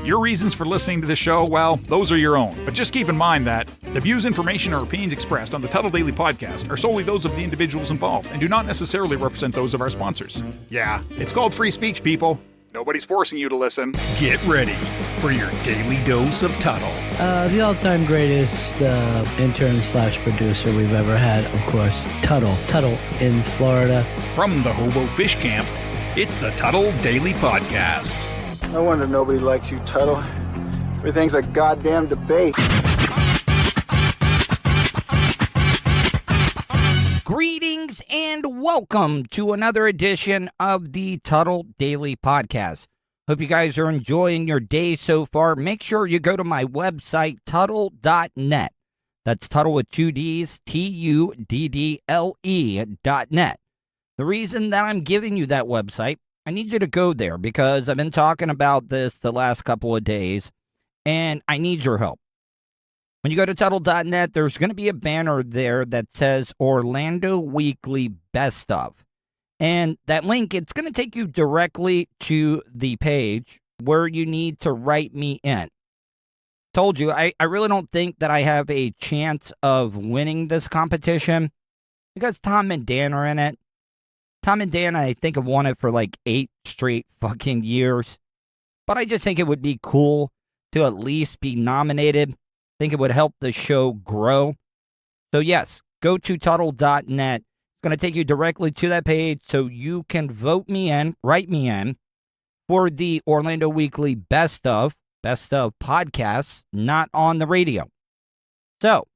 Your reasons for listening to the show, well, those are your own. But just keep in mind that the views, information, or opinions expressed on the Tuddle Daily Podcast are solely those of the individuals involved and do not necessarily represent those of our sponsors. Yeah, it's called free speech, people. Nobody's forcing you to listen. Get ready for your daily dose of Tuddle. The all-time greatest intern/producer we've ever had, of course, Tuddle. Tuddle in Florida. From the Hobo Fish Camp, it's the Tuddle Daily Podcast. No wonder nobody likes you, Tuddle. Everything's a goddamn debate. Greetings and welcome to another edition of the Tuddle Daily Podcast. Hope you guys are enjoying your day so far. Make sure you go to my website, Tuddle.net. That's Tuddle with two D's, Tuddle.net. The reason that I'm giving you that website, I need you to go there because I've been talking about this the last couple of days, and I need your help. When you go to Tuddle.net, there's going to be a banner there that says Orlando Weekly Best Of. And that link, it's going to take you directly to the page where you need to write me in. Told you, I really don't think that I have a chance of winning this competition because Tom and Dan are in it. Tom and Dan, I think, have won it for like 8 straight fucking years. But I just think it would be cool to at least be nominated. I think it would help the show grow. So yes, go to Tuddle.net. It's going to take you directly to that page so you can vote me in, write me in, for the Orlando Weekly Best of podcasts, not on the radio. So,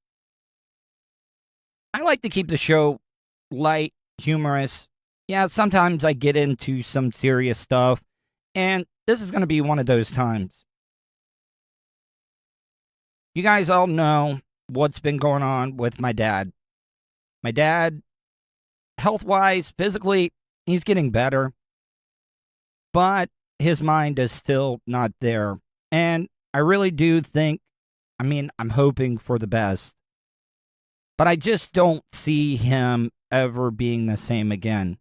I like to keep the show light, humorous. Yeah, sometimes I get into some serious stuff, and this is going to be one of those times. You guys all know what's been going on with my dad. My dad, health-wise, physically, he's getting better, but his mind is still not there. And I really do think, I'm hoping for the best, but I just don't see him ever being the same again.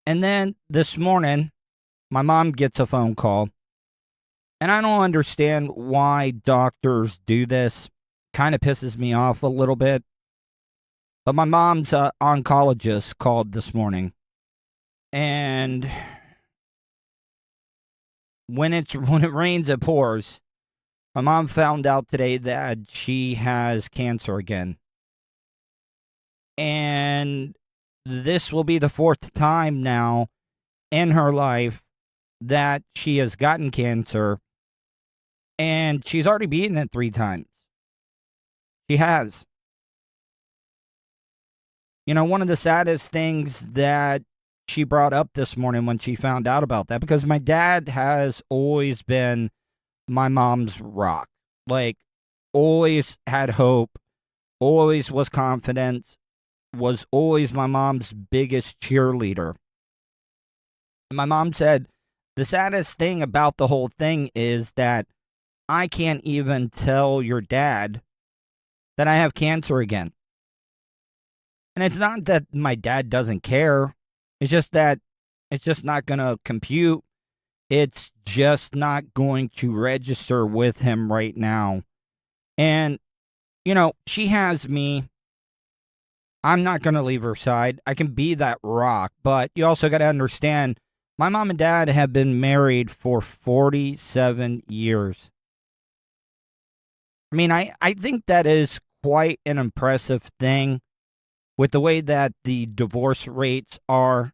And then this morning, my mom gets a phone call. And I don't understand why doctors do this. Kind of pisses me off a little bit. But my mom's oncologist called this morning. And when it rains, it pours. My mom found out today that she has cancer again. And this will be the 4th time now in her life that she has gotten cancer. And she's already beaten it 3 times. She has. You know, one of the saddest things that she brought up this morning when she found out about that, because my dad has always been my mom's rock. Like, always had hope, always was confident, was always my mom's biggest cheerleader. And my mom said, the saddest thing about the whole thing is that I can't even tell your dad that I have cancer again. And it's not that my dad doesn't care. It's just that it's just not going to compute. It's just not going to register with him right now. And, you know, she has me. I'm not going to leave her side. I can be that rock. But you also got to understand, my mom and dad have been married for 47 years. I think that is quite an impressive thing with the way that the divorce rates are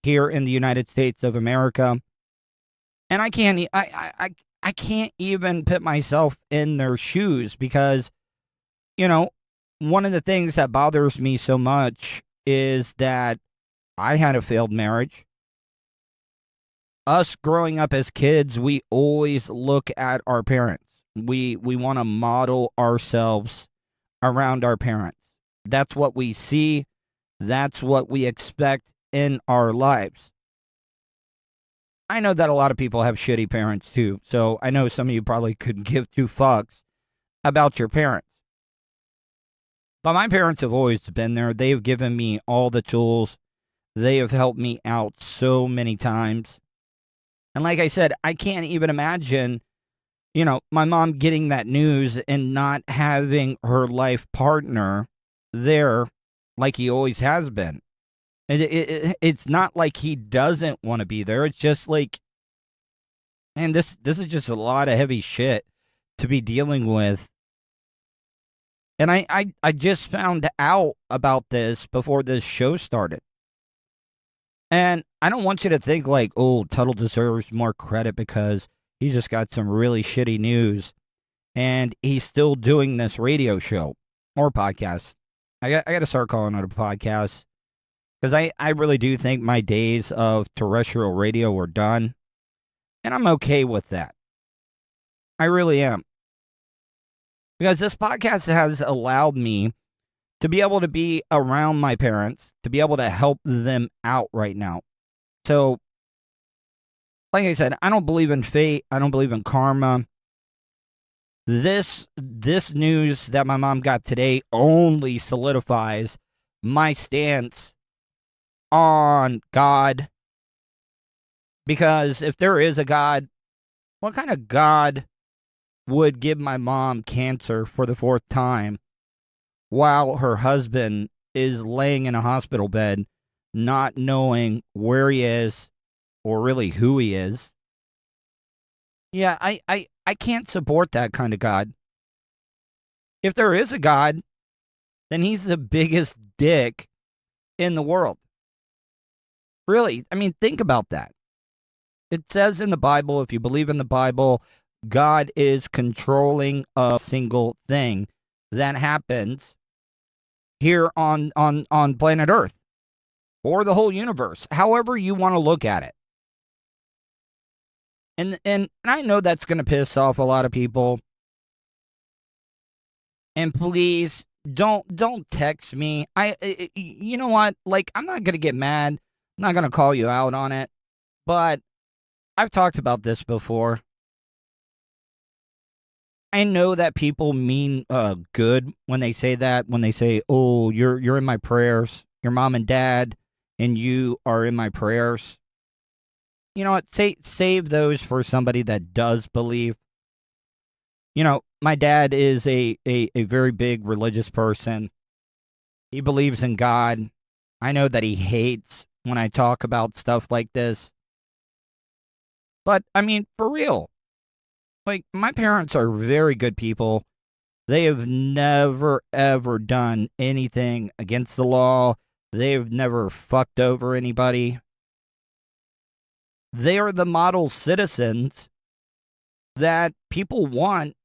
here in the United States of America. And I can't even put myself in their shoes because, you know, one of the things that bothers me so much is that I had a failed marriage. Us growing up as kids, we always look at our parents. We want to model ourselves around our parents. That's what we see. That's what we expect in our lives. I know that a lot of people have shitty parents too, so I know some of you probably couldn't give 2 fucks about your parents. But my parents have always been there. They have given me all the tools. They have helped me out so many times. And like I said, I can't even imagine, my mom getting that news and not having her life partner there like he always has been. It's not like he doesn't want to be there. It's just like, man, this is just a lot of heavy shit to be dealing with. And I just found out about this before this show started. And I don't want you to think like, oh, Tuddle deserves more credit because he just got some really shitty news and he's still doing this radio show or podcast. I got to start calling it a podcast because I really do think my days of terrestrial radio are done. And I'm okay with that. I really am. Because this podcast has allowed me to be able to be around my parents, to be able to help them out right now. So, like I said, I don't believe in fate. I don't believe in karma. This news that my mom got today only solidifies my stance on God. Because if there is a God, what kind of God would give my mom cancer for the 4th time while her husband is laying in a hospital bed, not knowing where he is or really who he is? Yeah, I can't support that kind of God. If there is a God, then he's the biggest dick in the world. Really, I mean, think about that. It says in the Bible, if you believe in the Bible, God is controlling a single thing that happens here on planet Earth or the whole universe, however you want to look at it. And I know that's going to piss off a lot of people. And please don't text me. You know what? Like, I'm not going to get mad. I'm not going to call you out on it. But I've talked about this before. I know that people mean good when they say that, when they say, oh, you're in my prayers. Your mom and dad and you are in my prayers. You know what? Save those for somebody that does believe. You know, my dad is a very big religious person. He believes in God. I know that he hates when I talk about stuff like this. But, I mean, for real. Like, my parents are very good people. They have never, ever done anything against the law. They've never fucked over anybody. They are the model citizens that people want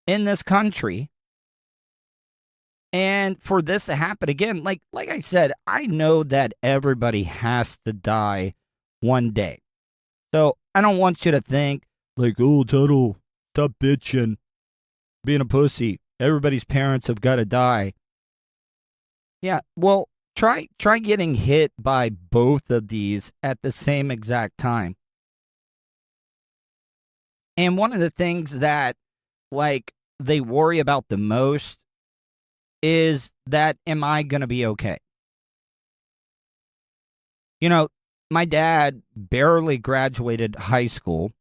in this country. And for this to happen again, like I said, I know that everybody has to die one day. So I don't want you to think, like, oh, Tuddle, stop bitching, being a pussy. Everybody's parents have got to die. Yeah, well, try getting hit by both of these at the same exact time. And one of the things that, like, they worry about the most is that, am I going to be okay? You know, my dad barely graduated high school.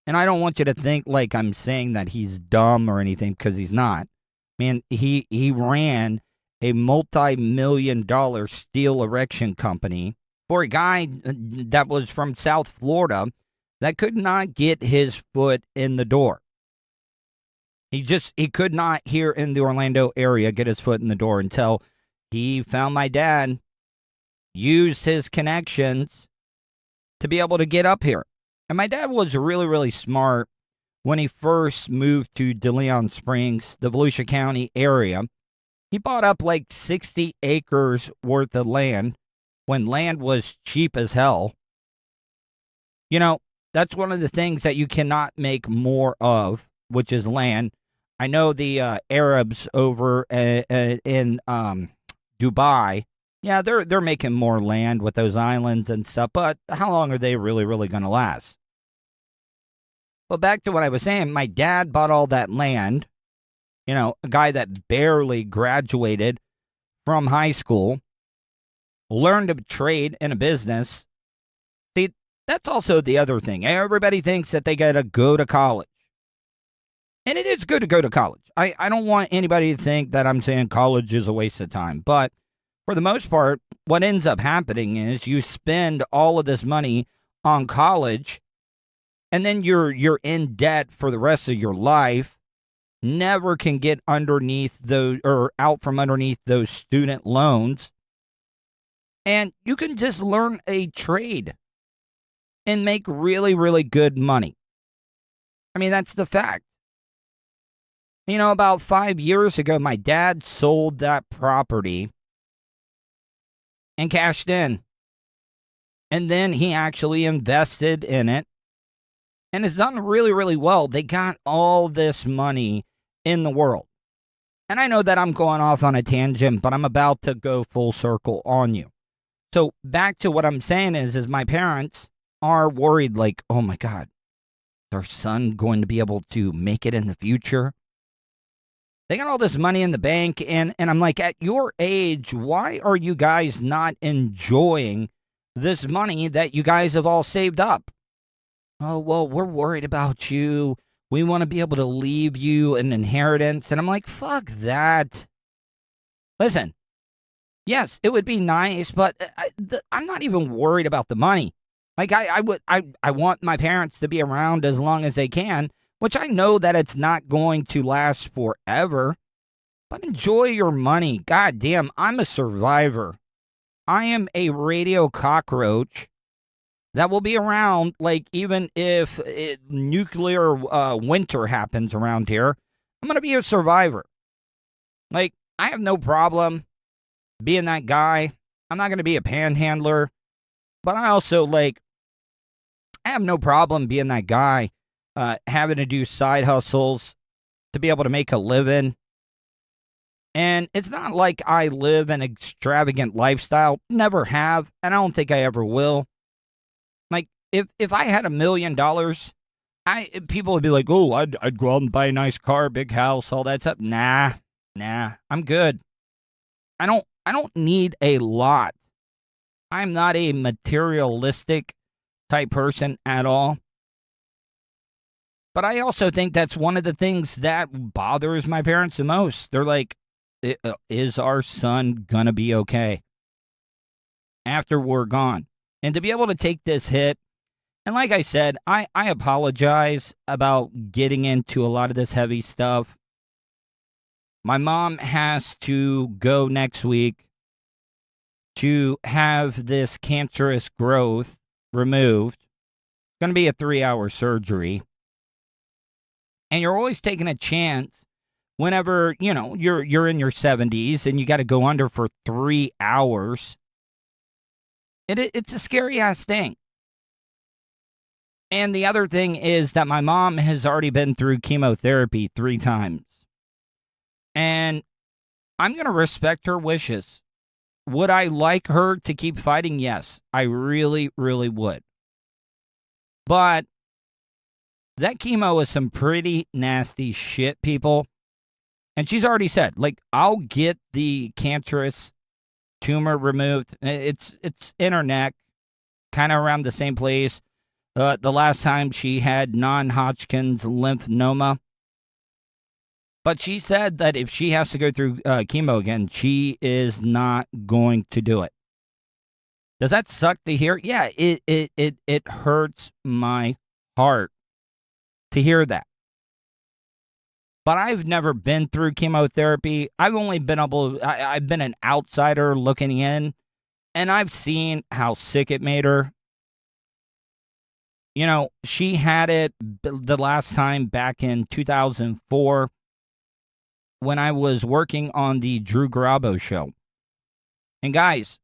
And I don't want you to think like I'm saying that he's dumb or anything, because he's not. Man, he ran a multi-million-dollar steel erection company for a guy that was from South Florida that could not get his foot in the door. He could not, here in the Orlando area, get his foot in the door until he found my dad, used his connections to be able to get up here. And my dad was really, really smart when he first moved to DeLeon Springs, the Volusia County area. He bought up like 60 acres worth of land when land was cheap as hell. You know, that's one of the things that you cannot make more of, which is land. I know the Arabs over in Dubai, yeah, they're making more land with those islands and stuff, but how long are they really, really going to last? Well, back to what I was saying, my dad bought all that land, you know, a guy that barely graduated from high school, learned a trade and a business. See, that's also the other thing. Everybody thinks that they got to go to college. And it is good to go to college. I don't want anybody to think that I'm saying college is a waste of time. But for the most part, what ends up happening is you spend all of this money on college, and then you're in debt for the rest of your life. Never can get underneath those or out from underneath those student loans. And you can just learn a trade and make really, really good money. I mean, that's the fact. You know, about 5 years ago, my dad sold that property and cashed in. And then he actually invested in it and has done really, really well. They got all this money in the world. And I know that I'm going off on a tangent, but I'm about to go full circle on you. So back to what I'm saying is my parents are worried, like, oh my God, is our son going to be able to make it in the future? They got all this money in the bank, and I'm like, at your age, why are you guys not enjoying this money that you guys have all saved up? Oh, well, we're worried about you. We want to be able to leave you an inheritance. And I'm like, fuck that. Listen, yes, it would be nice, but I'm not even worried about the money. Like, I want my parents to be around as long as they can, which I know that it's not going to last forever, but enjoy your money. God damn, I'm a survivor. I am a radio cockroach that will be around, like, even if nuclear winter happens around here, I'm going to be a survivor. Like, I have no problem being that guy. I'm not going to be a panhandler, but I also, like, I have no problem being that guy. Having to do side hustles to be able to make a living. And it's not like I live an extravagant lifestyle. Never have, and I don't think I ever will. Like, if I had $1 million, people would be like, oh, I'd go out and buy a nice car, big house, all that stuff. Nah, I'm good. I don't need a lot. I'm not a materialistic type person at all. But I also think that's one of the things that bothers my parents the most. They're like, is our son gonna be okay after we're gone? And to be able to take this hit, and like I said, I apologize about getting into a lot of this heavy stuff. My mom has to go next week to have this cancerous growth removed. It's going to be a 3-hour surgery. And you're always taking a chance whenever, you know, you're in your 70s and you got to go under for 3 hours. It's a scary-ass thing. And the other thing is that my mom has already been through chemotherapy 3 times. And I'm going to respect her wishes. Would I like her to keep fighting? Yes, I really, really would. But that chemo is some pretty nasty shit, people. And she's already said, like, I'll get the cancerous tumor removed. It's in her neck, kind of around the same place. The last time she had non-Hodgkin's lymphoma. But she said that if she has to go through chemo again, she is not going to do it. Does that suck to hear? Yeah, it hurts my heart to hear that. But I've never been through chemotherapy. I've only been I've been an outsider looking in, and I've seen how sick it made her. You know, she had it the last time back in 2004 when I was working on the Drew Garabo show. And guys,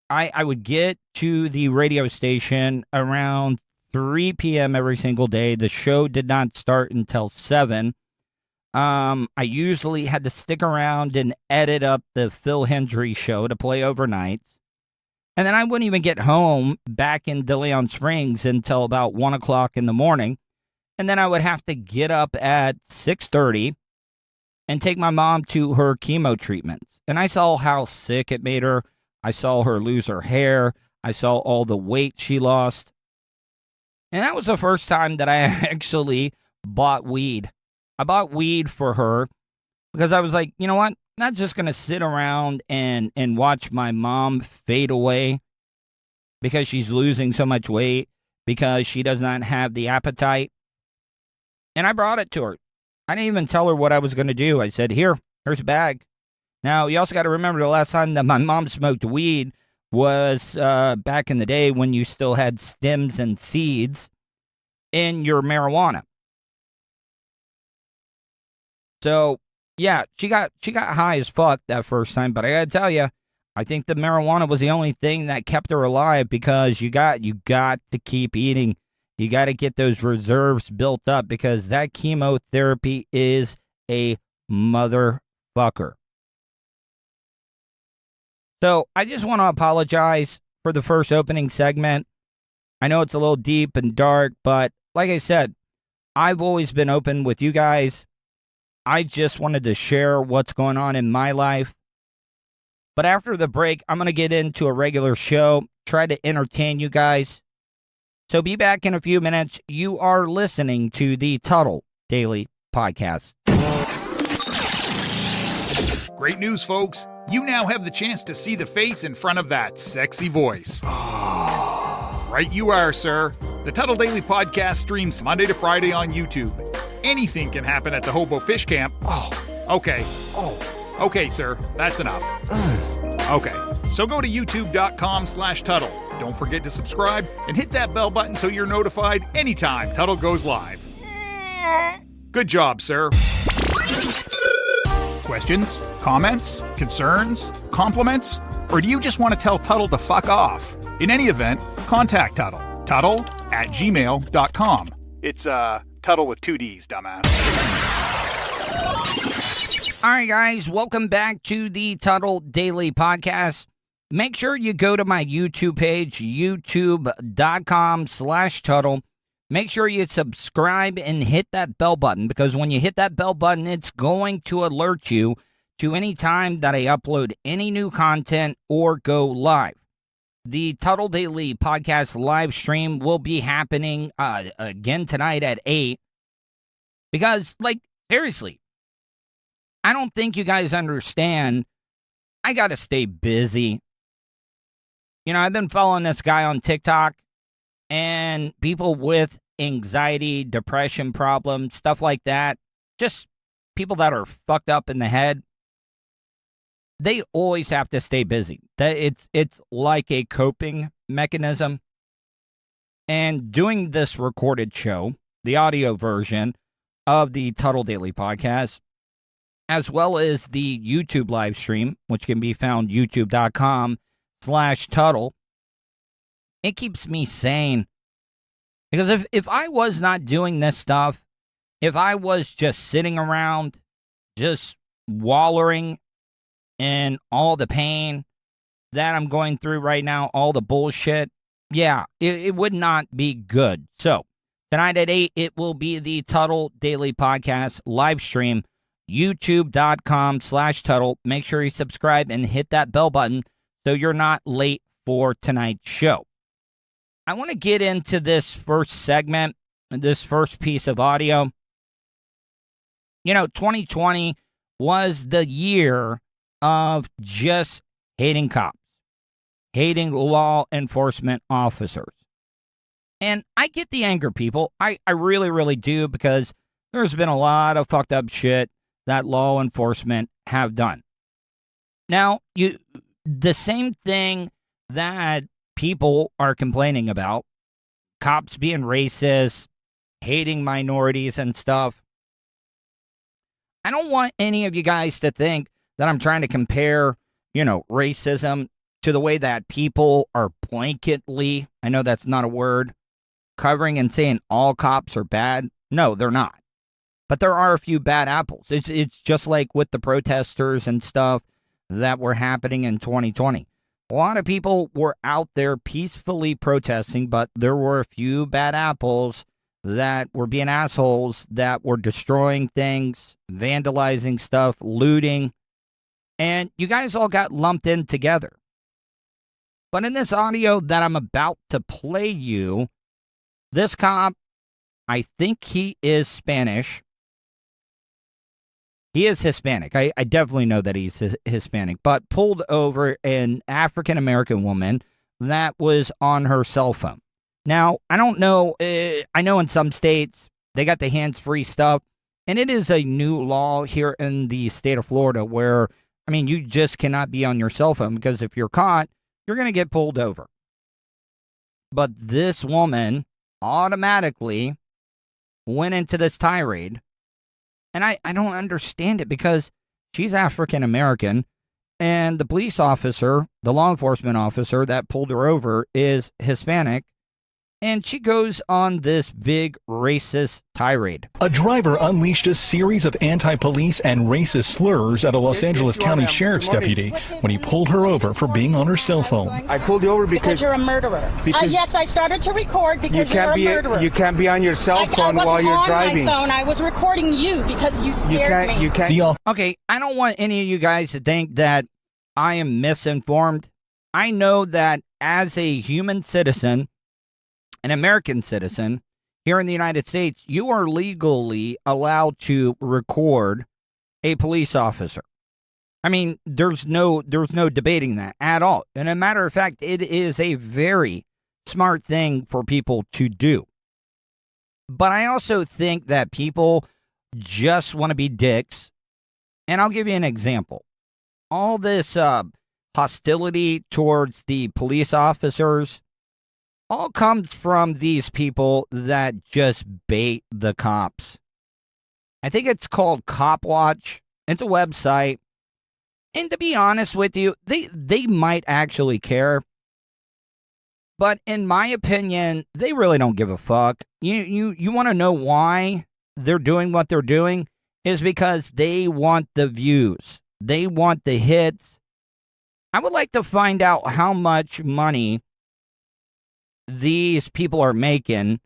I would get to the radio station around 3 p.m. every single day. The show did not start until 7. I usually had to stick around and edit up the Phil Hendry show to play overnights. And then I wouldn't even get home back in DeLeon Springs until about 1 o'clock in the morning. And then I would have to get up at 6:30 and take my mom to her chemo treatments. And I saw how sick it made her. I saw her lose her hair. I saw all the weight she lost. And that was the first time that I actually bought weed. I bought weed for her because I was like, you know what? I'm not just going to sit around and watch my mom fade away because she's losing so much weight, because she does not have the appetite. And I brought it to her. I didn't even tell her what I was going to do. I said, here's a bag. Now, you also got to remember the last time that my mom smoked weed was back in the day when you still had stems and seeds in your marijuana. So, yeah, she got high as fuck that first time, but I got to tell you, I think the marijuana was the only thing that kept her alive, because you got to keep eating. You got to get those reserves built up, because that chemotherapy is a motherfucker. So I just want to apologize for the first opening segment. I know it's a little deep and dark, but like I said, I've always been open with you guys. I just wanted to share what's going on in my life. But after the break, I'm going to get into a regular show, try to entertain you guys. So be back in a few minutes. You are listening to the Tuddle Daily Podcast. Great news, folks. You now have the chance to see the face in front of that sexy voice. Right you are, sir. The Tuddle Daily Podcast streams Monday to Friday on YouTube. Anything can happen at the Hobo Fish Camp. Okay, sir. That's enough. Okay. So go to youtube.com/Tuddle. Don't forget to subscribe and hit that bell button so you're notified anytime Tuddle goes live. Good job, sir. Questions? Comments? Concerns? Compliments? Or do you just want to tell Tuddle to fuck off? In any event, contact Tuddle. Tuddle@gmail.com. It's, Tuddle with 2 Ds, dumbass. All right, guys, welcome back to the Tuddle Daily Podcast. Make sure you go to my YouTube page, youtube.com/Tuddle. Make sure you subscribe and hit that bell button, because when you hit that bell button, it's going to alert you to any time that I upload any new content or go live. The Tuddle Daily Podcast live stream will be happening again tonight at 8. Because, seriously, I don't think you guys understand. I got to stay busy. I've been following this guy on TikTok, and people with anxiety, depression problems, stuff like that, just people that are fucked up in the head, they always have to stay busy. It's like a coping mechanism. And doing this recorded show, the audio version of the Tuddle Daily Podcast, as well as the YouTube live stream, which can be found youtube.com/Tuddle, it keeps me sane. Because if I was not doing this stuff, if I was just sitting around, just wallowing in all the pain that I'm going through right now, all the bullshit, yeah, it would not be good. So, tonight at 8, it will be the Tuddle Daily Podcast live stream, youtube.com/Tuddle. Make sure you subscribe and hit that bell button so you're not late for tonight's show. I want to get into this first segment, this first piece of audio. 2020 was the year of just hating cops, hating law enforcement officers. And I get the anger, people. I really, really do, because there's been a lot of fucked up shit that law enforcement have done. Now, the same thing that people are complaining about, cops being racist, hating minorities and stuff. I don't want any of you guys to think that I'm trying to compare, racism to the way that people are blanketly, I know that's not a word, covering and saying all cops are bad. No, they're not. But there are a few bad apples. It's just like with the protesters and stuff that were happening in 2020. A lot of people were out there peacefully protesting, but there were a few bad apples that were being assholes, that were destroying things, vandalizing stuff, looting, and you guys all got lumped in together. But in this audio that I'm about to play you, This cop, I think he is Spanish. He is Hispanic. I definitely know that he's Hispanic, but pulled over an African-American woman that was on her cell phone. Now, I don't know. I know in some states they got the hands-free stuff, and it is a new law here in the state of Florida where, I mean, you just cannot be on your cell phone because if you're caught, you're going to get pulled over. But this woman automatically went into this tirade, and I don't understand it because she's African-American, and the police officer, the law enforcement officer that pulled her over is Hispanic, and she goes on this big racist tirade. A driver unleashed a series of anti-police and racist slurs at a Los Angeles County Sheriff's deputy when he pulled her over for being on her cell phone. I pulled you over because you're a murderer. Yes, I started to record because you're a murderer. You can't be on your cell phone while you're driving. I wasn't on my phone. I was recording you because you scared me. You can't. Okay, I don't want any of you guys to think that I am misinformed. I know that as a human citizen, an American citizen here in the United States, you are legally allowed to record a police officer. I mean, there's no debating that at all. And a matter of fact, it is a very smart thing for people to do. But I also think that people just want to be dicks. And I'll give you an example. All this hostility towards the police officers all comes from these people that just bait the cops. I think it's called Cop Watch. It's a website. And to be honest with you, they might actually care. But in my opinion, they really don't give a fuck. You want to know why they're doing what they're doing? Is because they want the views. They want the hits. I would like to find out how much money these people are making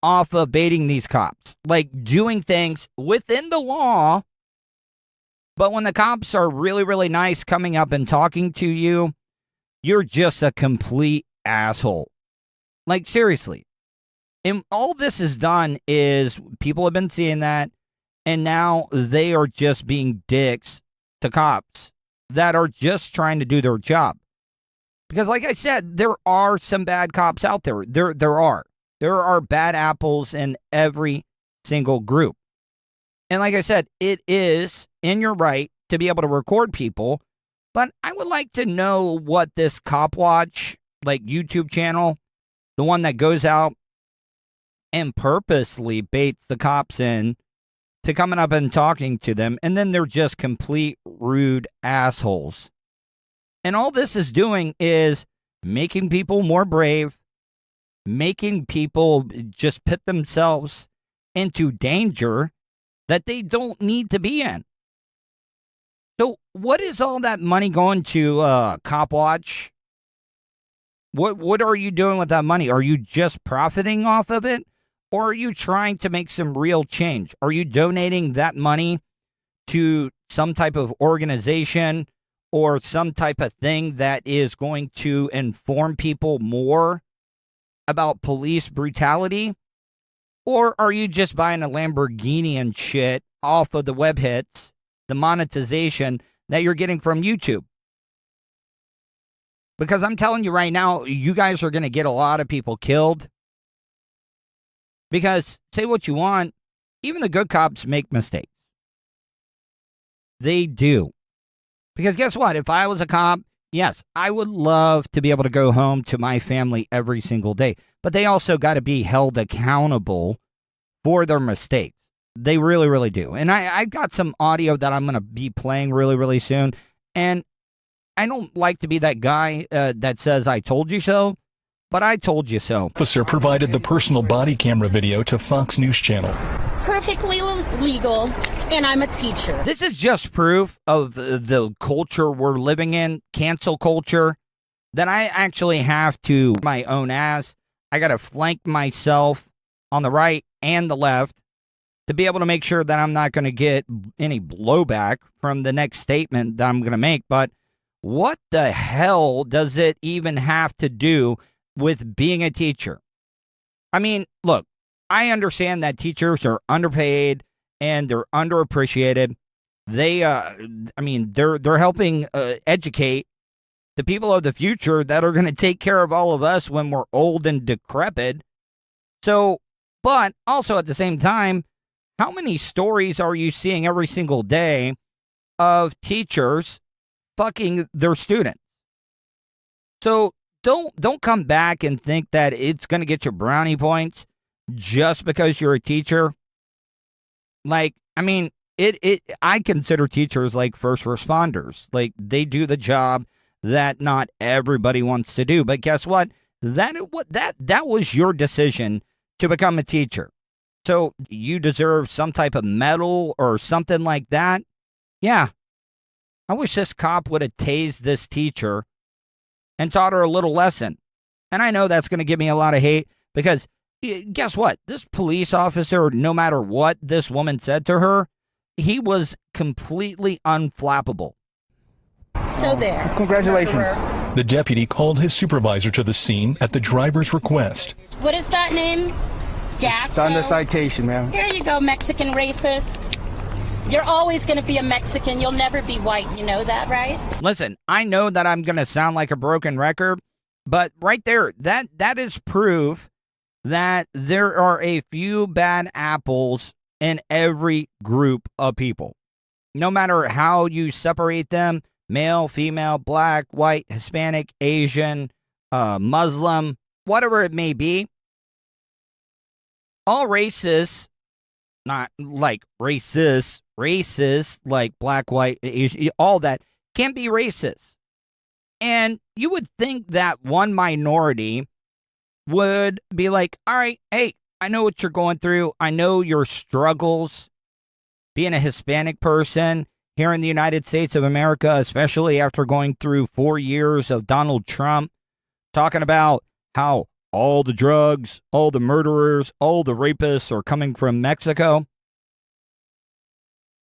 off of baiting these cops, like doing things within the law. But when the cops are really, really nice coming up and talking to you, you're just a complete asshole. Like, seriously. And all this is done is people have been seeing that, and now they are just being dicks to cops that are just trying to do their job. Because like I said, there are some bad cops out there. There are bad apples in every single group. And like I said, it is in your right to be able to record people. But I would like to know what this Cop Watch, like YouTube channel, the one that goes out and purposely baits the cops in to coming up and talking to them. And then they're just complete rude assholes. And all this is doing is making people more brave, making people just put themselves into danger that they don't need to be in. So what is all that money going to, Cop Watch? What are you doing with that money? Are you just profiting off of it? Or are you trying to make some real change? Are you donating that money to some type of organization or some type of thing that is going to inform people more about police brutality? Or are you just buying a Lamborghini and shit off of the web hits, the monetization that you're getting from YouTube? Because I'm telling you right now, you guys are going to get a lot of people killed. Because, say what you want, even the good cops make mistakes. They do. Because guess what? If I was a cop, yes, I would love to be able to go home to my family every single day. But they also got to be held accountable for their mistakes. They really, really do. And I've got some audio that I'm going to be playing really, really soon. And I don't like to be that guy that says, I told you so. But I told you so. Officer provided the personal body camera video to Fox News Channel. Perfectly legal, and I'm a teacher. This is just proof of the culture we're living in, cancel culture, that I actually have to my own ass. I got to flank myself on the right and the left to be able to make sure that I'm not going to get any blowback from the next statement that I'm going to make. But what the hell does it even have to do with being a teacher? I mean, look, I understand that teachers are underpaid and they're underappreciated. They're helping educate the people of the future that are going to take care of all of us when we're old and decrepit. So, but also at the same time, how many stories are you seeing every single day of teachers fucking their students? So don't come back and think that it's going to get you brownie points just because you're a teacher. Like, I mean, I consider teachers like first responders. Like, they do the job that not everybody wants to do. But guess what? That was your decision to become a teacher. So you deserve some type of medal or something like that. Yeah. I wish this cop would have tased this teacher and taught her a little lesson. And I know that's going to give me a lot of hate because guess what? This police officer, no matter what this woman said to her, he was completely unflappable. So there. Congratulations. The deputy called his supervisor to the scene at the driver's request. What is that name? Gas. It's on the citation, ma'am. Here you go, Mexican racist. You're always going to be a Mexican. You'll never be white. You know that, right? Listen, I know that I'm going to sound like a broken record, but right there, that is proof that there are a few bad apples in every group of people. No matter how you separate them, male, female, black, white, Hispanic, Asian, Muslim, whatever it may be, all racists, not like racist like black, white, Asian, all that can be racist. And you would think that one minority would be like, all right, hey, I know what you're going through. I know your struggles being a Hispanic person here in the United States of America, especially after going through 4 years of Donald Trump, talking about how all the drugs, all the murderers, all the rapists are coming from Mexico.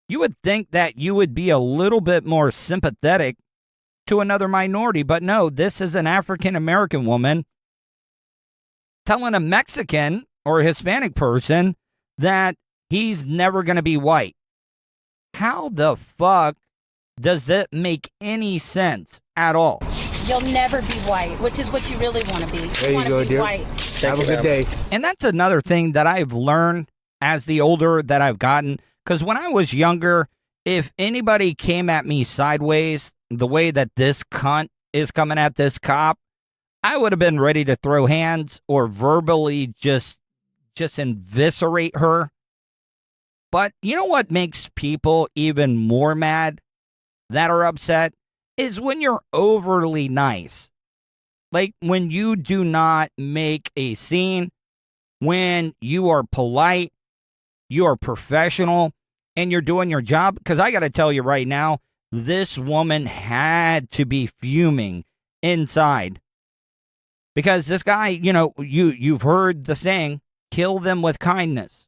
You would think that you would be a little bit more sympathetic to another minority, but no, this is an African American woman telling a Mexican or a Hispanic person that he's never going to be white. How the fuck does that make any sense at all? You'll never be white, which is what you really want to be. There you go, dear. White. Have a good day. And that's another thing that I've learned as the older that I've gotten. Because when I was younger, if anybody came at me sideways, the way that this cunt is coming at this cop, I would have been ready to throw hands or verbally just eviscerate her. But you know what makes people even more mad that are upset is when you're overly nice. Like when you do not make a scene, when you are polite, you are professional, and you're doing your job. Because I got to tell you right now, this woman had to be fuming inside. Because this guy, you know, you've heard the saying, kill them with kindness.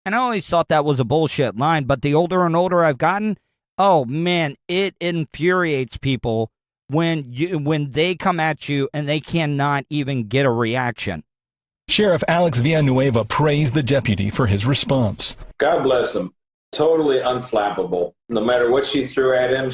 And I always thought that was a bullshit line, but the older and older I've gotten, oh man, it infuriates people when they come at you and they cannot even get a reaction. Sheriff Alex Villanueva praised the deputy for his response. God bless him. Totally unflappable. No matter what she threw at him,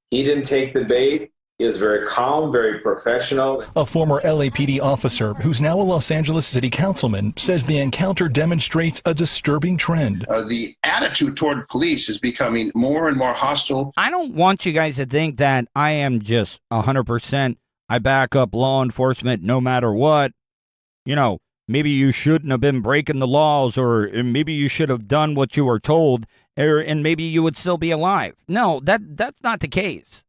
he didn't take the bait. He was very calm, very professional. A former LAPD officer, who's now a Los Angeles city councilman, says the encounter demonstrates a disturbing trend. The attitude toward police is becoming more and more hostile. I don't want you guys to think that I am just 100%. I back up law enforcement no matter what. You know, maybe you shouldn't have been breaking the laws, or maybe you should have done what you were told, and maybe you would still be alive. No, that's not the case.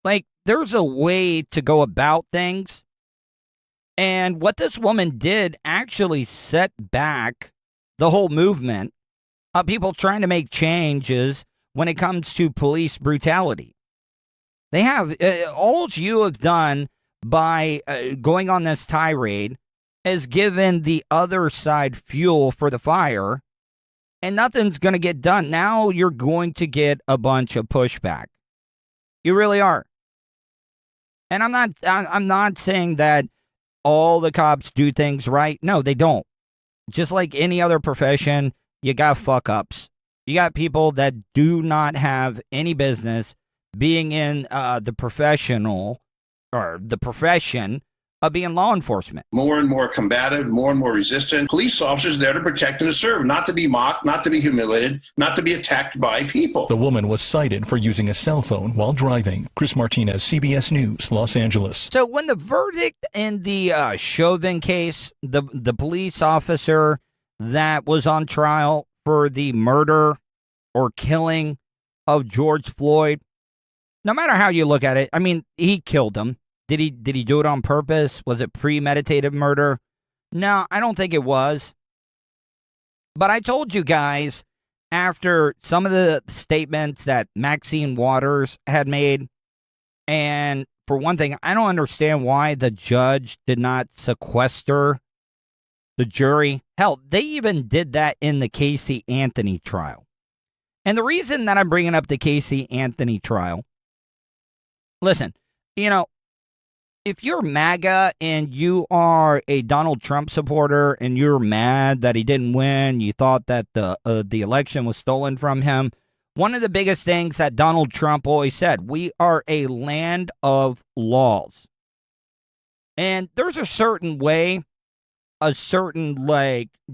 Like, there's a way to go about things. And what this woman did actually set back the whole movement of people trying to make changes when it comes to police brutality. They have, all you have done by going on this tirade is given the other side fuel for the fire, and nothing's going to get done. Now you're going to get a bunch of pushback. You really are. And I'm not saying that all the cops do things right. No, they don't. just like any other profession, you got fuck-ups. You got people that do not have any business being in the profession of being law enforcement. More and more combative, more and more resistant. Police officers there to protect and to serve, not to be mocked, not to be humiliated, not to be attacked by people. The woman was cited for using a cell phone while driving. Chris Martinez, CBS News, Los Angeles. So when the verdict in the Chauvin case, the police officer that was on trial for the murder or killing of George Floyd, no matter how you look at it, I mean, he killed him. Did he do it on purpose? Was it premeditated murder? No, I don't think it was. But I told you guys, after some of the statements that Maxine Waters had made, and for one thing, I don't understand why the judge did not sequester the jury. Hell, they even did that in the Casey Anthony trial. And the reason that I'm bringing up the Casey Anthony trial, listen, if you're MAGA and you are a Donald Trump supporter and you're mad that he didn't win, you thought that the election was stolen from him, one of the biggest things that Donald Trump always said, we are a land of laws. And there's a certain way, a certain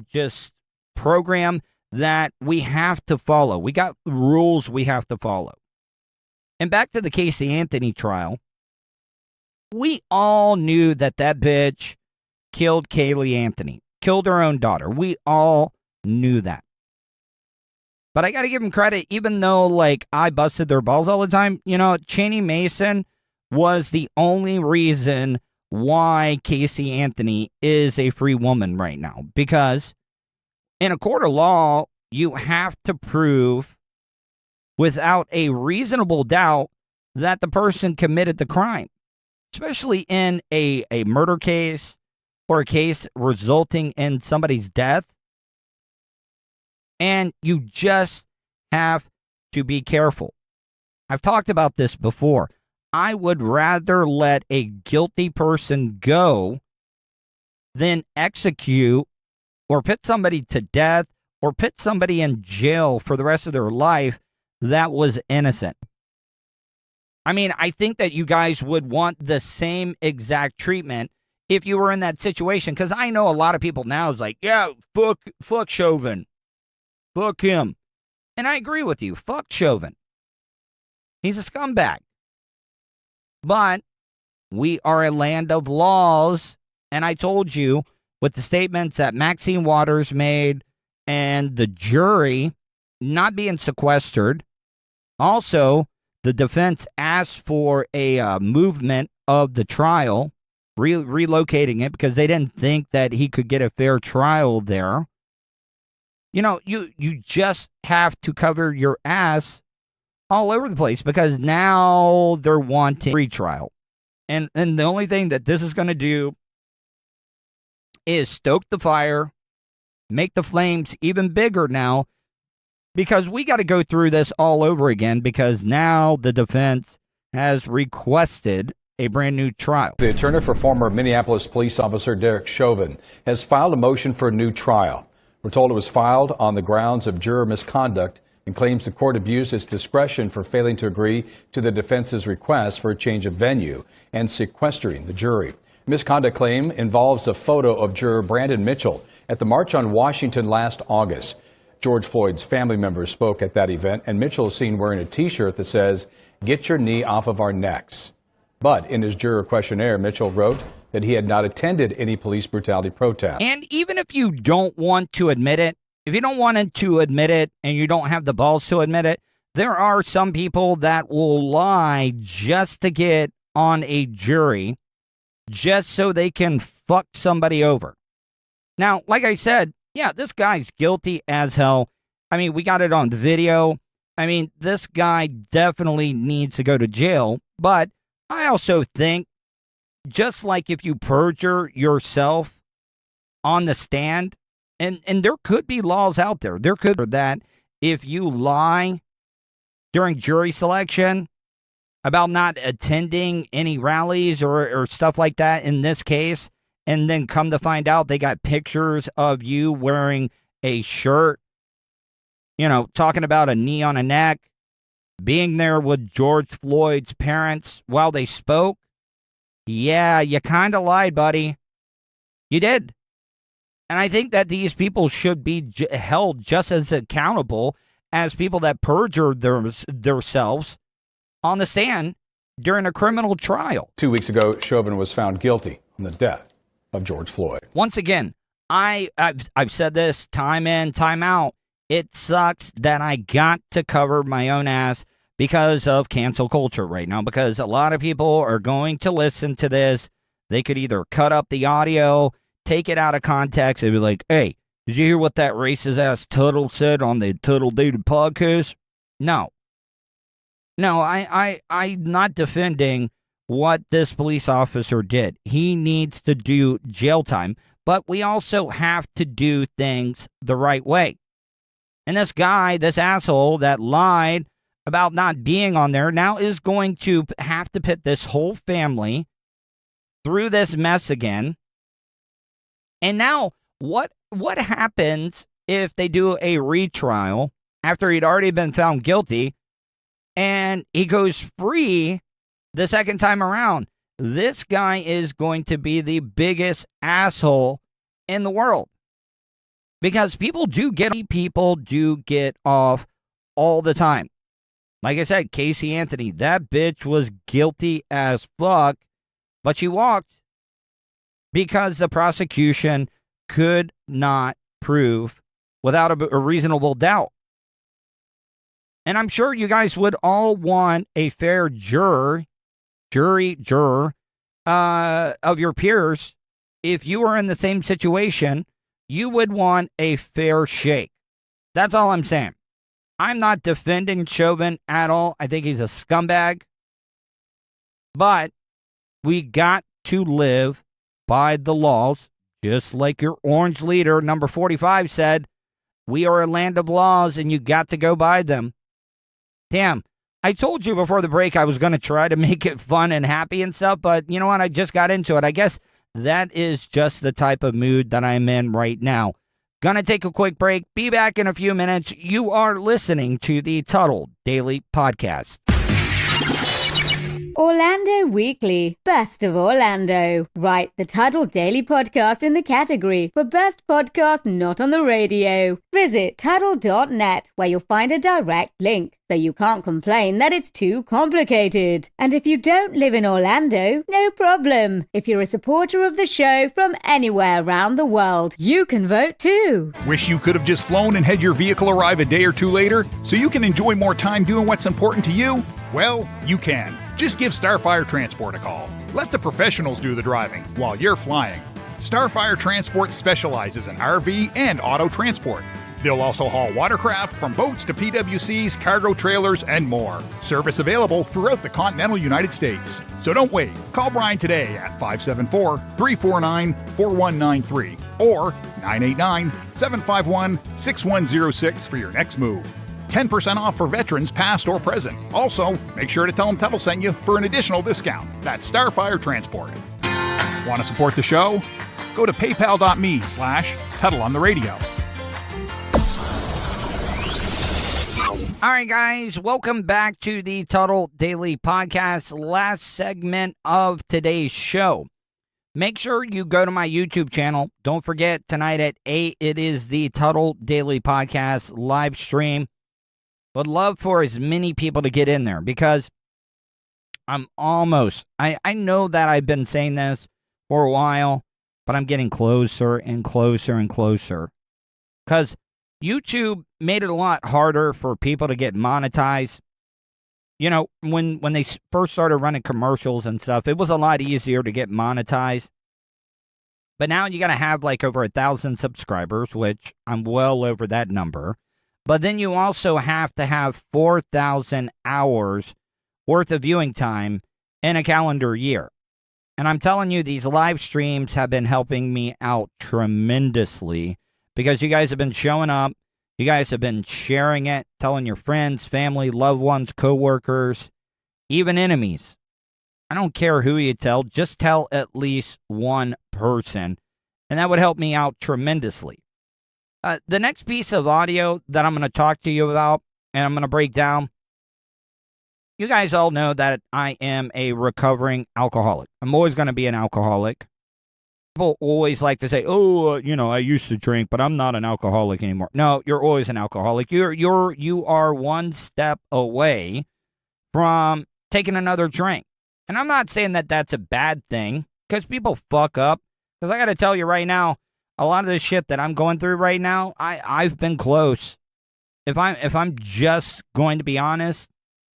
just program that we have to follow. We got rules we have to follow. And back to the Casey Anthony trial, we all knew that bitch killed Kaylee Anthony, killed her own daughter. We all knew that. But I got to give him credit, even though, I busted their balls all the time. Cheney Mason was the only reason why Casey Anthony is a free woman right now. Because in a court of law, you have to prove without a reasonable doubt that the person committed the crime. Especially in a murder case or a case resulting in somebody's death. And you just have to be careful. I've talked about this before. I would rather let a guilty person go than execute or put somebody to death or put somebody in jail for the rest of their life that was innocent. I mean, I think that you guys would want the same exact treatment if you were in that situation. Because I know a lot of people now is like, yeah, fuck Chauvin. Fuck him. And I agree with you. Fuck Chauvin. He's a scumbag. But we are a land of laws. And I told you, with the statements that Maxine Waters made and the jury not being sequestered, also, the defense asked for a movement of the trial, relocating it because they didn't think that he could get a fair trial there. You just have to cover your ass all over the place because now they're wanting retrial. And the only thing that this is going to do is stoke the fire, make the flames even bigger now, because we got to go through this all over again because now the defense has requested a brand new trial. The attorney for former Minneapolis police officer Derek Chauvin has filed a motion for a new trial. We're told it was filed on the grounds of juror misconduct and claims the court abused its discretion for failing to agree to the defense's request for a change of venue and sequestering the jury. Misconduct claim involves a photo of juror Brandon Mitchell at the March on Washington last August. George Floyd's family members spoke at that event, and Mitchell is seen wearing a T-shirt that says, "Get your knee off of our necks." But in his juror questionnaire, Mitchell wrote that he had not attended any police brutality protest. And even if you don't want to admit it, if you don't want to admit it and you don't have the balls to admit it, there are some people that will lie just to get on a jury, just so they can fuck somebody over. Now, like I said, yeah, this guy's guilty as hell. I mean, we got it on the video. I mean, this guy definitely needs to go to jail. But I also think, just like if you perjure yourself on the stand, and there could be laws out there. There could be that if you lie during jury selection about not attending any rallies or stuff like that in this case, and then come to find out they got pictures of you wearing a shirt, talking about a knee on a neck, being there with George Floyd's parents while they spoke. Yeah, you kind of lied, buddy. You did. And I think that these people should be held just as accountable as people that perjured themselves on the stand during a criminal trial. 2 weeks ago, Chauvin was found guilty on the death of George Floyd. Once again, I've said this time in, time out. It sucks that I got to cover my own ass because of cancel culture right now, because a lot of people are going to listen to this. They could either cut up the audio, take it out of context, and be like, hey, did you hear what that racist ass Tuddle said on the Tuddle Daily podcast? No, I'm not defending what this police officer did. He needs to do jail time, but we also have to do things the right way. And this guy, this asshole that lied about not being on there, now is going to have to put this whole family through this mess again. And now, what happens if they do a retrial after he'd already been found guilty and he goes free the second time around? This guy is going to be the biggest asshole in the world. Because people do get off all the time. Like I said, Casey Anthony, that bitch was guilty as fuck, but she walked because the prosecution could not prove without a reasonable doubt. And I'm sure you guys would all want a fair jury of your peers. If you were in the same situation, you would want a fair shake. That's all I'm saying. I'm not defending Chauvin at all. I think he's a scumbag. But we got to live by the laws, just like your orange leader, number 45, said. We are a land of laws, and you got to go by them. Damn, I told you before the break I was going to try to make it fun and happy and stuff, but you know what? I just got into it. I guess that is just the type of mood that I'm in right now. Gonna take a quick break. Be back in a few minutes. You are listening to the Tuddle Daily Podcast. Orlando Weekly, Best of Orlando. Write the Tuddle Daily Podcast in the category for Best Podcast Not on the Radio. Visit Tuddle.net, where you'll find a direct link, so you can't complain that it's too complicated. And if you don't live in Orlando, no problem. If you're a supporter of the show from anywhere around the world, you can vote too. Wish you could have just flown and had your vehicle arrive a day or two later so you can enjoy more time doing what's important to you? Well, you can. Just give Starfire Transport a call. Let the professionals do the driving while you're flying. Starfire Transport specializes in RV and auto transport. They'll also haul watercraft from boats to PWCs, cargo trailers, and more. Service available throughout the continental United States. So don't wait. Call Brian today at 574-349-4193 or 989-751-6106 for your next move. 10% off for veterans past or present. Also, make sure to tell them Tuddle sent you for an additional discount. That's Starfire Transport. Want to support the show? Go to paypal.me/Tuddle on the radio. All right, guys, welcome back to the Tuddle Daily Podcast, last segment of today's show. Make sure you go to my YouTube channel. Don't forget, tonight at 8, it is the Tuddle Daily Podcast live stream. Would love for as many people to get in there because I'm almost, I know that I've been saying this for a while, but I'm getting closer and closer and closer. Because YouTube made it a lot harder for people to get monetized. You know, when they first started running commercials and stuff, it was a lot easier to get monetized. But now you got to have like over 1,000 subscribers, which I'm well over that number. But then you also have to have 4,000 hours worth of viewing time in a calendar year. And I'm telling you, these live streams have been helping me out tremendously because you guys have been showing up. You guys have been sharing it, telling your friends, family, loved ones, coworkers, even enemies. I don't care who you tell. Just tell at least one person, and that would help me out tremendously. The next piece of audio that I'm going to talk to you about, and I'm going to break down, you guys all know that I am a recovering alcoholic. I'm always going to be an alcoholic. People always like to say, "Oh, I used to drink, but I'm not an alcoholic anymore." No, you're always an alcoholic. You are one step away from taking another drink. And I'm not saying that that's a bad thing, because people fuck up. Because I got to tell you right now, a lot of the shit that I'm going through right now, I've been close. If I'm just going to be honest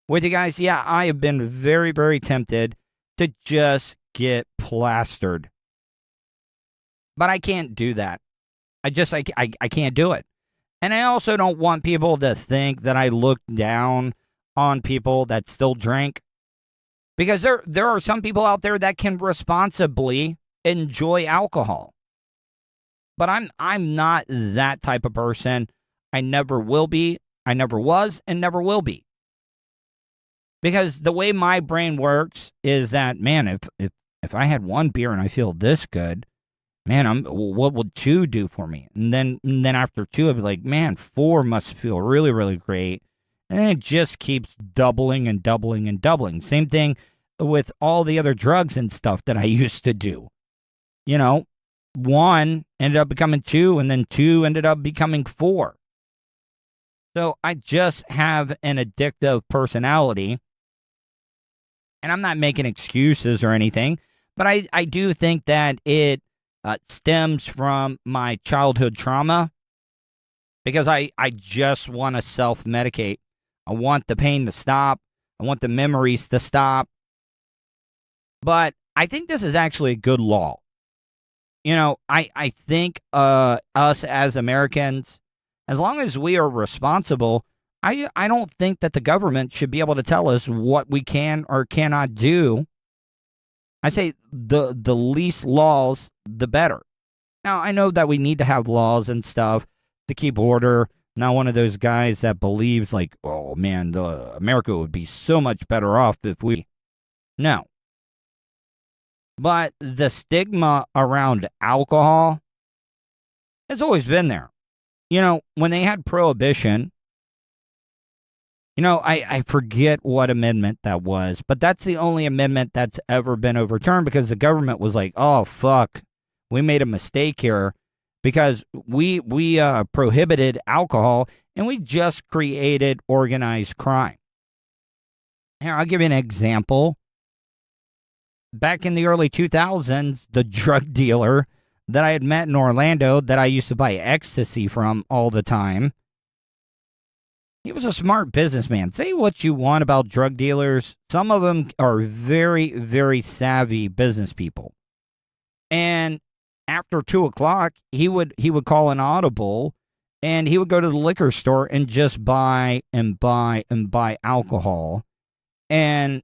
with you guys, yeah, I have been very, very tempted to just get plastered. But I can't do that. I can't do it. And I also don't want people to think that I look down on people that still drink. Because there are some people out there that can responsibly enjoy alcohol. But I'm not that type of person. I never will be. I never was and never will be. Because the way my brain works is that, man, if I had one beer and I feel this good, man, what would 2 do for me? And then after 2, I'd be like, man, 4 must feel really, really great. And it just keeps doubling and doubling and doubling. Same thing with all the other drugs and stuff that I used to do. 1 ended up becoming 2, and then 2 ended up becoming 4. So I just have an addictive personality. And I'm not making excuses or anything, but I do think that it stems from my childhood trauma, because I just want to self-medicate. I want the pain to stop. I want the memories to stop. But I think this is actually a good law. I think us as Americans, as long as we are responsible, I don't think that the government should be able to tell us what we can or cannot do. I say the least laws, the better. Now, I know that we need to have laws and stuff to keep order. Not one of those guys that believes like, oh, man, America would be so much better off if we... No. But the stigma around alcohol has always been there. When they had prohibition, I forget what amendment that was, but that's the only amendment that's ever been overturned, because the government was like, oh, fuck, we made a mistake here, because we prohibited alcohol and we just created organized crime. Here, I'll give you an example. Back in the early 2000s, the drug dealer that I had met in Orlando that I used to buy ecstasy from all the time, he was a smart businessman. Say what you want about drug dealers. Some of them are very, very savvy business people. And after 2 o'clock, he would call an audible, and he would go to the liquor store and just buy alcohol. And,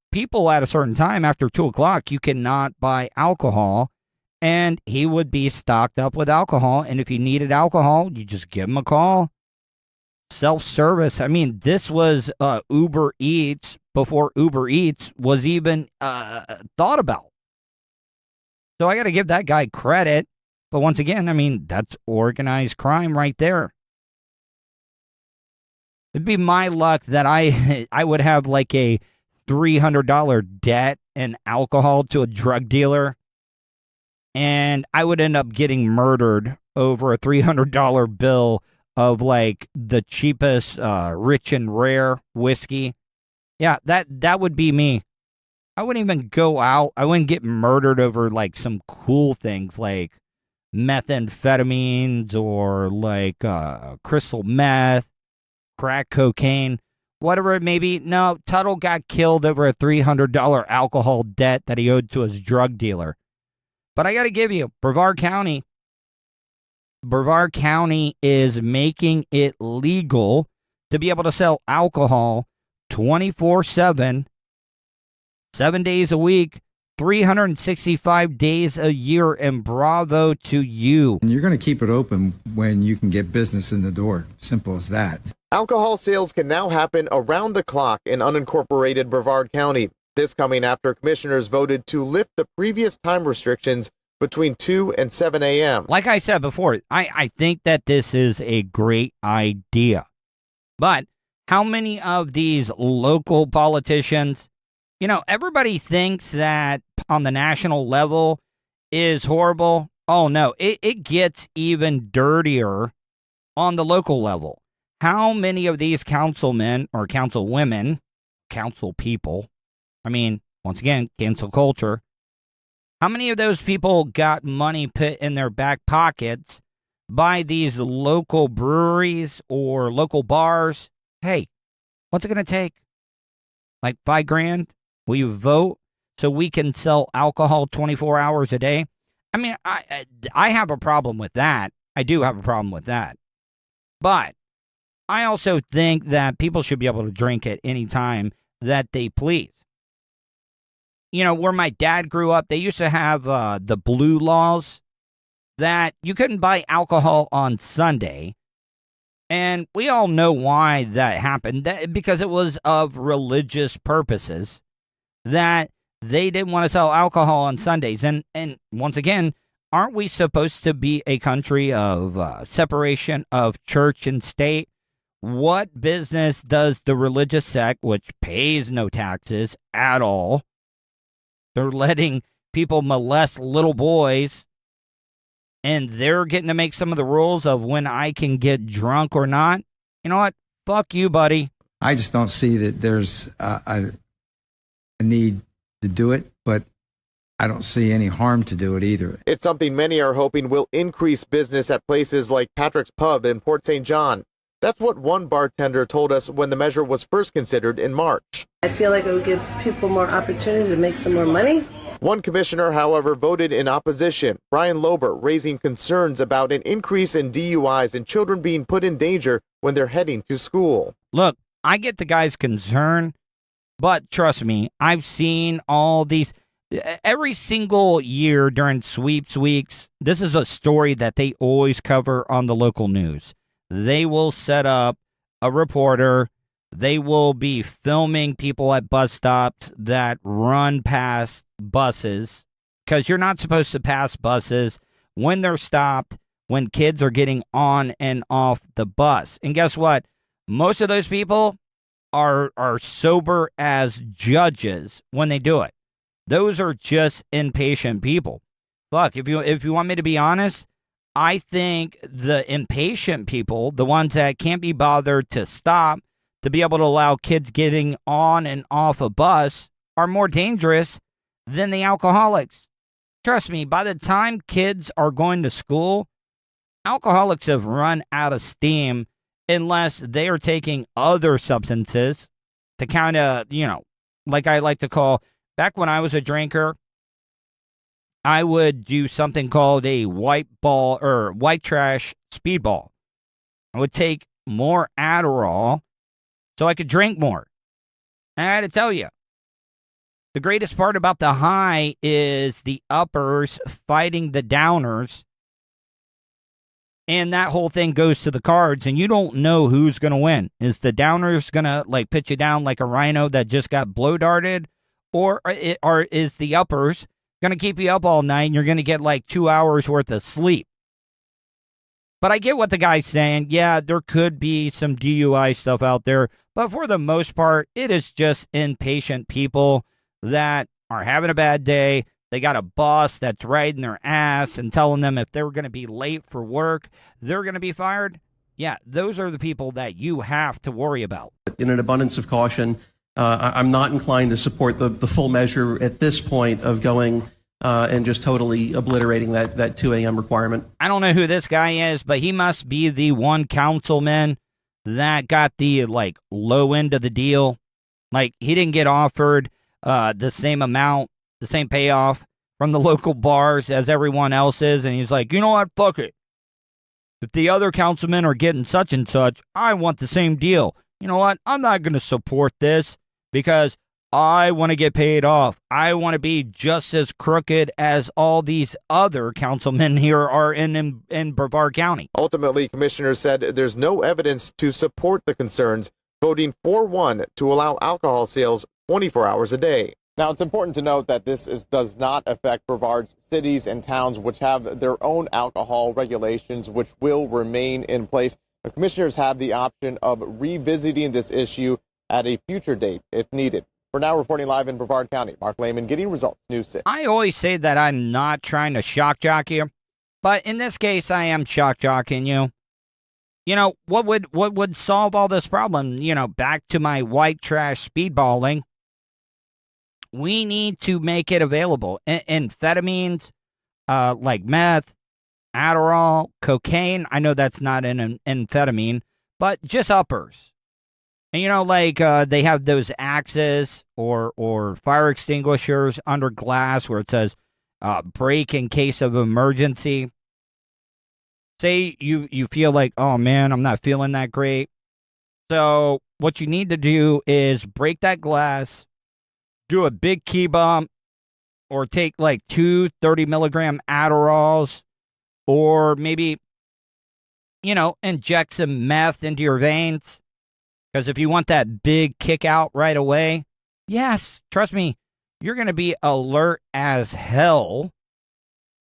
people at a certain time after 2 o'clock, you cannot buy alcohol. And he would be stocked up with alcohol. And if you needed alcohol, you just give him a call. Self-service. I mean, this was Uber Eats before Uber Eats was even thought about. So I got to give that guy credit. But once again, I mean, that's organized crime right there. It'd be my luck that I would have like a $300 debt in alcohol to a drug dealer, and I would end up getting murdered over a $300 bill of like the cheapest rich and rare whiskey. Yeah, that would be me. I wouldn't even go out. I wouldn't get murdered over like some cool things like methamphetamines or like crystal meth, crack cocaine, whatever it may be. No, Tuddle got killed over a $300 alcohol debt that he owed to his drug dealer. But I got to give you, Brevard County is making it legal to be able to sell alcohol 24/7, 7 days a week, 365 days a year, and bravo to you. You're going to keep it open when you can get business in the door. Simple as that. Alcohol sales can now happen around the clock in unincorporated Brevard County. This coming after commissioners voted to lift the previous time restrictions between 2 and 7 a.m. Like I said before, I think that this is a great idea. But how many of these local politicians, everybody thinks that on the national level is horrible. Oh, no, it gets even dirtier on the local level. How many of these councilmen or councilwomen, council people, once again, cancel culture, how many of those people got money put in their back pockets by these local breweries or local bars? Hey, what's it going to take? Like $5,000? Will you vote so we can sell alcohol 24 hours a day? I have a problem with that. I do have a problem with that. But I also think that people should be able to drink at any time that they please. Where my dad grew up, they used to have the blue laws that you couldn't buy alcohol on Sunday. And we all know why that happened, because it was of religious purposes, that they didn't want to sell alcohol on Sundays. And once again, aren't we supposed to be a country of separation of church and state? What business does the religious sect, which pays no taxes at all, they're letting people molest little boys, and they're getting to make some of the rules of when I can get drunk or not? You know what? Fuck you, buddy. I just don't see that there's a need to do it, but I don't see any harm to do it either. It's something many are hoping will increase business at places like Patrick's Pub in Port St. John. That's what one bartender told us when the measure was first considered in March. I feel like it would give people more opportunity to make some more money. One commissioner, however, voted in opposition, Brian Lober, raising concerns about an increase in DUIs and children being put in danger when they're heading to school. Look, I get the guy's concern, but trust me, I've seen all these. Every single year during sweeps weeks, this is a story that they always cover on the local news. They will set up a reporter. They will be filming people at bus stops that run past buses, because you're not supposed to pass buses when they're stopped, when kids are getting on and off the bus. And guess what? Most of those people are sober as judges when they do it. Those are just impatient people. Look, if you want me to be honest, I think the impatient people, the ones that can't be bothered to stop to be able to allow kids getting on and off a bus, are more dangerous than the alcoholics. Trust me, by the time kids are going to school, alcoholics have run out of steam unless they are taking other substances to kind of, like I like to call, back when I was a drinker, I would do something called a white trash speedball. I would take more Adderall so I could drink more. And I had to tell you, the greatest part about the high is the uppers fighting the downers. And that whole thing goes to the cards, and you don't know who's going to win. Is the downers going to put you down like a rhino that just got blow darted? Or is the uppers going to keep you up all night and you're going to get 2 hours worth of sleep? But I get what the guy's saying. Yeah, there could be some DUI stuff out there. But for the most part, it is just impatient people that are having a bad day. They got a boss that's riding their ass and telling them if they're going to be late for work, they're going to be fired. Yeah, those are the people that you have to worry about. In an abundance of caution, I'm not inclined to support the full measure at this point of going and just totally obliterating that 2 a.m. requirement. I don't know who this guy is, but he must be the one councilman that got the low end of the deal. He didn't get offered the same amount, the same payoff from the local bars as everyone else is. And he's like, you know what? Fuck it. If the other councilmen are getting such and such, I want the same deal. You know what? I'm not going to support this because I want to get paid off. I want to be just as crooked as all these other councilmen here are in Brevard County. Ultimately, commissioners said there's no evidence to support the concerns, voting 4-1 to allow alcohol sales 24 hours a day. Now, it's important to note that this does not affect Brevard's cities and towns, which have their own alcohol regulations, which will remain in place. The commissioners have the option of revisiting this issue at a future date if needed. For now, reporting live in Brevard County, Mark Lehman, Getting Results, News 6. I always say that I'm not trying to shock jock you, but in this case, I am shock jocking you. You know, what would solve all this problem? You know, back to my white trash speedballing. We need to make it available. Amphetamines, like meth, Adderall, cocaine. I know that's not an amphetamine, but just uppers. And, you know, like they have those axes or fire extinguishers under glass where it says break in case of emergency. Say you feel like, oh, man, I'm not feeling that great. So what you need to do is break that glass, do a big key bump, or take like 2 30-milligram Adderalls, or maybe, you know, inject some meth into your veins. Because if you want that big kick out right away, yes, trust me, you're going to be alert as hell.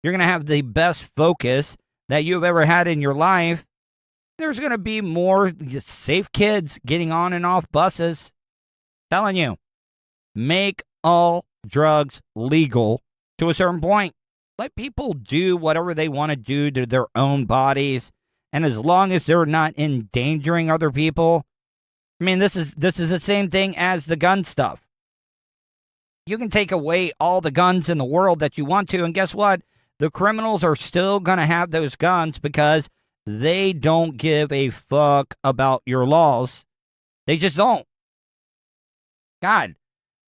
You're going to have the best focus that you've ever had in your life. There's going to be more safe kids getting on and off buses. Telling you, make all drugs legal to a certain point. Let people do whatever they want to do to their own bodies. And as long as they're not endangering other people, I mean, this is the same thing as the gun stuff. You can take away all the guns in the world that you want to, and guess what? The criminals are still going to have those guns because they don't give a fuck about your laws. They just don't. God,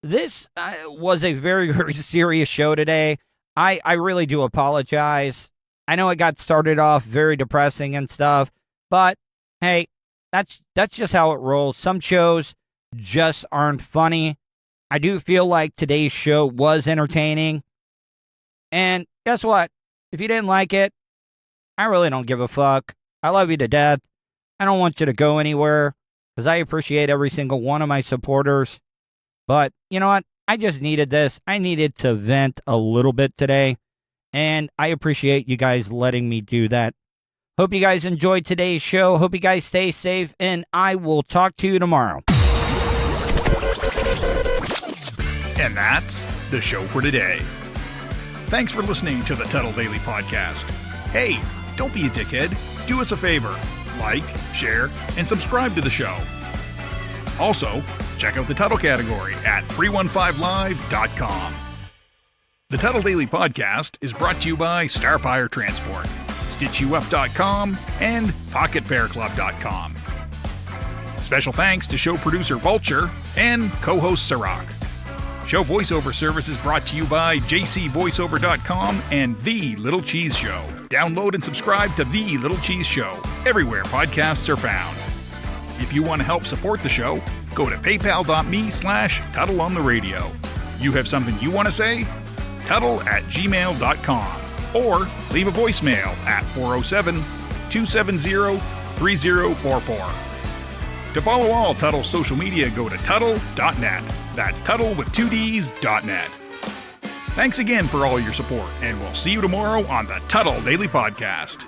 this was a very, very serious show today. I really do apologize. I know it got started off very depressing and stuff, but hey, that's just how it rolls. Some shows just aren't funny. I do feel like today's show was entertaining. And guess what? If you didn't like it, I really don't give a fuck. I love you to death. I don't want you to go anywhere because I appreciate every single one of my supporters. But you know what? I just needed this. I needed to vent a little bit today. And I appreciate you guys letting me do that. Hope you guys enjoyed today's show. Hope you guys stay safe. And I will talk to you tomorrow. And that's the show for today. Thanks for listening to the Tuddle Daily Podcast. Hey, don't be a dickhead. Do us a favor. Like, share, and subscribe to the show. Also, check out the Tuddle category at 315live.com. The Tuddle Daily Podcast is brought to you by Starfire Transport, StitchYouUp.com, and PocketPairClub.com. Special thanks to show producer Vulture and co-host Sirach. Show voiceover service is brought to you by JCVoiceover.com and The Little Cheese Show. Download and subscribe to The Little Cheese Show everywhere podcasts are found. If you want to help support the show, go to paypal.me/TuddleOnTheRadio. You have something you want to say? Tuddle@gmail.com or leave a voicemail at 407-270-3044. To follow all Tuddle social media, go to Tuddle.net. That's Tuddle with 2Ds.net. Thanks again for all your support, and we'll see you tomorrow on the Tuddle Daily Podcast.